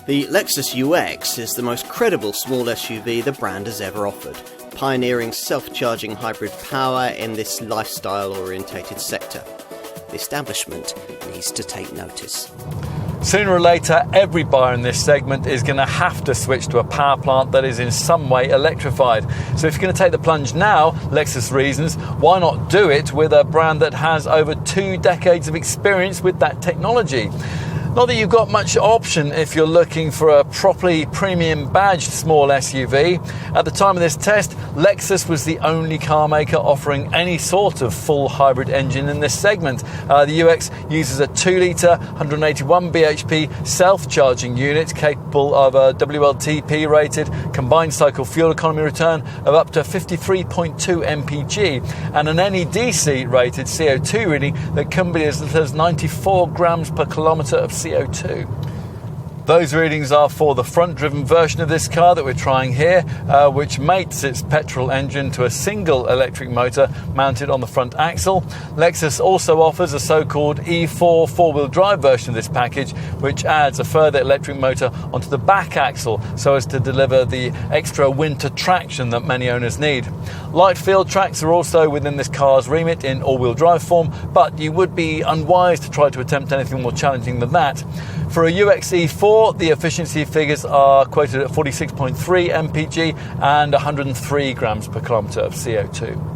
The Lexus UX is the most credible small SUV the brand has ever offered, pioneering self-charging hybrid power in this lifestyle-orientated sector. The establishment needs to take notice. Sooner or later, every buyer in this segment is going to have to switch to a power plant that is in some way electrified. So if you're going to take the plunge now, Lexus reasons, why not do it with a brand that has over 2 decades of experience with that technology? Not that you've got much option if you're looking for a properly premium badged small SUV. At the time of this test, Lexus was the only car maker offering any sort of full hybrid engine in this segment. The UX uses a 2-litre, 181 bhp self-charging unit capable of a WLTP rated combined cycle fuel economy return of up to 53.2 mpg and an NEDC rated CO2 reading that can be as little as 94 grams per kilometre of CO2. Those readings are for the front-driven version of this car that we're trying here, which mates its petrol engine to a single electric motor mounted on the front axle. Lexus also offers a so-called E4 four-wheel drive version of this package, which adds a further electric motor onto the back axle so as to deliver the extra winter traction that many owners need. Light field tracks are also within this car's remit in all-wheel drive form, but you would be unwise to try to attempt anything more challenging than that. For a UX E4, the efficiency figures are quoted at 46.3 mpg and 103 grams per kilometre of CO2.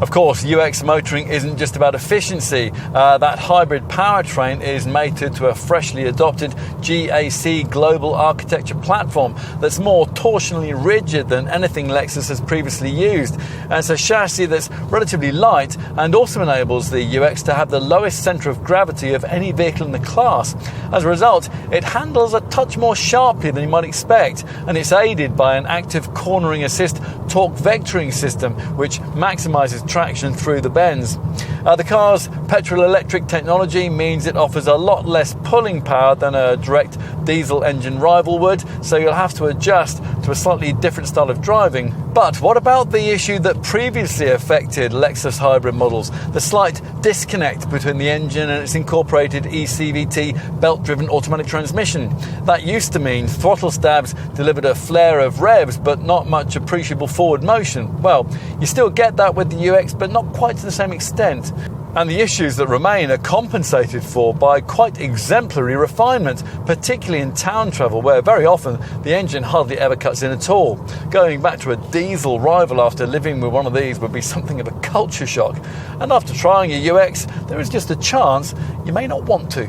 Of course, UX motoring isn't just about efficiency. That hybrid powertrain is mated to a freshly adopted GAC global architecture platform that's more torsionally rigid than anything Lexus has previously used. And it's a chassis that's relatively light and also enables the UX to have the lowest centre of gravity of any vehicle in the class. As a result, it handles a touch more sharply than you might expect, and it's aided by an active cornering assist torque vectoring system which maximises traction through the bends. The car's petrol-electric technology means it offers a lot less pulling power than a direct diesel engine rival would, so you'll have to adjust to a slightly different style of driving. But what about the issue that previously affected Lexus hybrid models? The slight disconnect between the engine and its incorporated eCVT belt-driven automatic transmission. That used to mean throttle stabs delivered a flare of revs but not much appreciable forward motion. Well, you still get that with the UX, but not quite to the same extent. And the issues that remain are compensated for by quite exemplary refinement, particularly in town travel, where very often the engine hardly ever cuts in at all. Going back to a diesel rival after living with one of these would be something of a culture shock. And after trying a UX, there is just a chance you may not want to.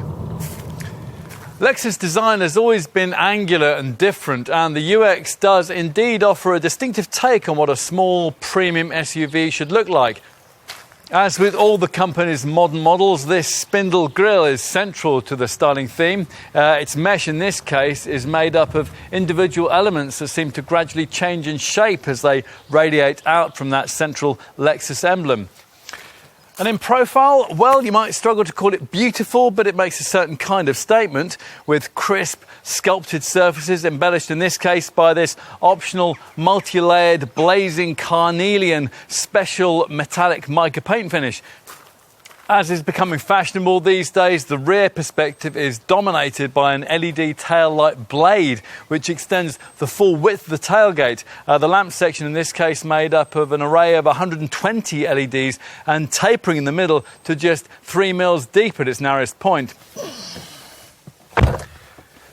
Lexus design has always been angular and different, and the UX does indeed offer a distinctive take on what a small premium SUV should look like. As with all the company's modern models, this spindle grille is central to the styling theme. Its mesh in this case is made up of individual elements that seem to gradually change in shape as they radiate out from that central Lexus emblem. And in profile, well, you might struggle to call it beautiful, but it makes a certain kind of statement, with crisp, sculpted surfaces embellished in this case by this optional multi-layered blazing carnelian special metallic mica paint finish. As is becoming fashionable these days, the rear perspective is dominated by an LED tail light blade, which extends the full width of the tailgate. The lamp section in this case made up of an array of 120 LEDs and tapering in the middle to just 3 mils deep at its narrowest point.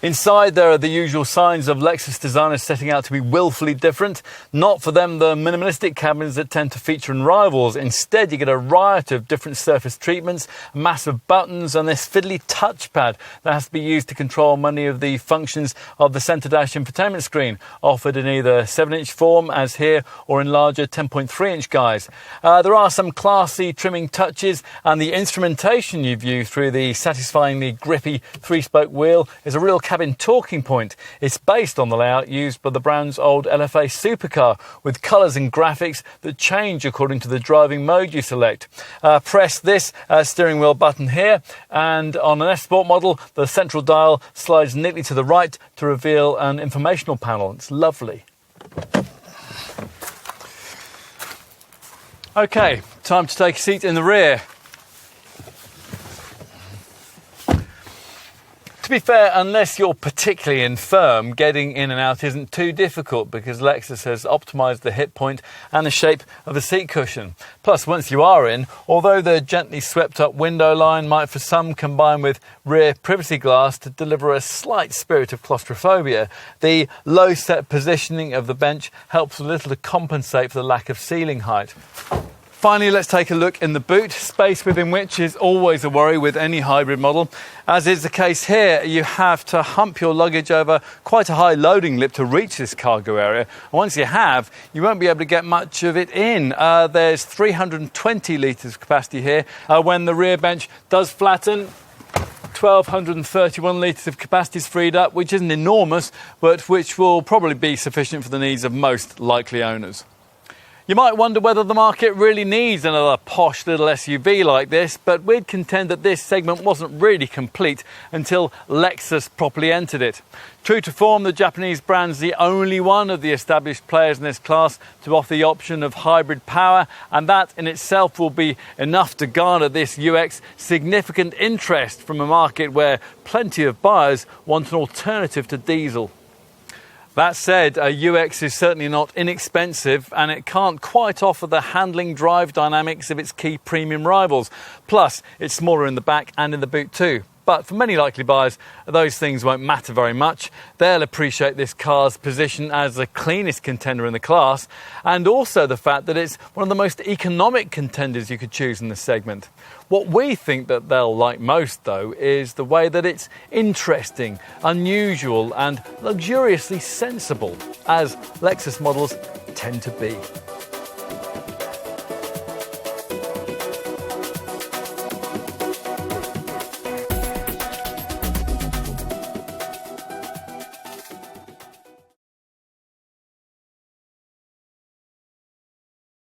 Inside, there are the usual signs of Lexus designers setting out to be willfully different. Not for them the minimalistic cabins that tend to feature in rivals. Instead, you get a riot of different surface treatments, massive buttons, and this fiddly touchpad that has to be used to control many of the functions of the centre dash infotainment screen, offered in either 7-inch form, as here, or in larger 10.3-inch guise. There are some classy trimming touches, and the instrumentation you view through the satisfyingly grippy 3-spoke wheel is a real cabin talking point. It's based on the layout used by the brand's old LFA supercar, with colours and graphics that change according to the driving mode you select. Press this steering wheel button here, and on an S Sport model, the central dial slides neatly to the right to reveal an informational panel. It's lovely. Okay, time to take a seat in the rear. To To be fair, unless you're particularly infirm, getting in and out isn't too difficult because Lexus has optimised the hip point and the shape of the seat cushion. Plus, once you are in, although the gently swept up window line might for some combine with rear privacy glass to deliver a slight spirit of claustrophobia, the low set positioning of the bench helps a little to compensate for the lack of ceiling height. Finally, let's take a look in the boot, space within which is always a worry with any hybrid model. As is the case here, you have to hump your luggage over quite a high loading lip to reach this cargo area. And once you have, you won't be able to get much of it in. There's 320 litres of capacity here. When the rear bench does flatten, 1,231 litres of capacity is freed up, which isn't enormous, but which will probably be sufficient for the needs of most likely owners. You might wonder whether the market really needs another posh little SUV like this, but we'd contend that this segment wasn't really complete until Lexus properly entered it. True to form, the Japanese brand's the only one of the established players in this class to offer the option of hybrid power, and that in itself will be enough to garner this UX significant interest from a market where plenty of buyers want an alternative to diesel. That said, a UX is certainly not inexpensive and it can't quite offer the handling drive dynamics of its key premium rivals. Plus, it's smaller in the back and in the boot too. But for many likely buyers, those things won't matter very much. They'll appreciate this car's position as the cleanest contender in the class, and also the fact that it's one of the most economic contenders you could choose in this segment. What we think that they'll like most, though, is the way that it's interesting, unusual, and luxuriously sensible, as Lexus models tend to be.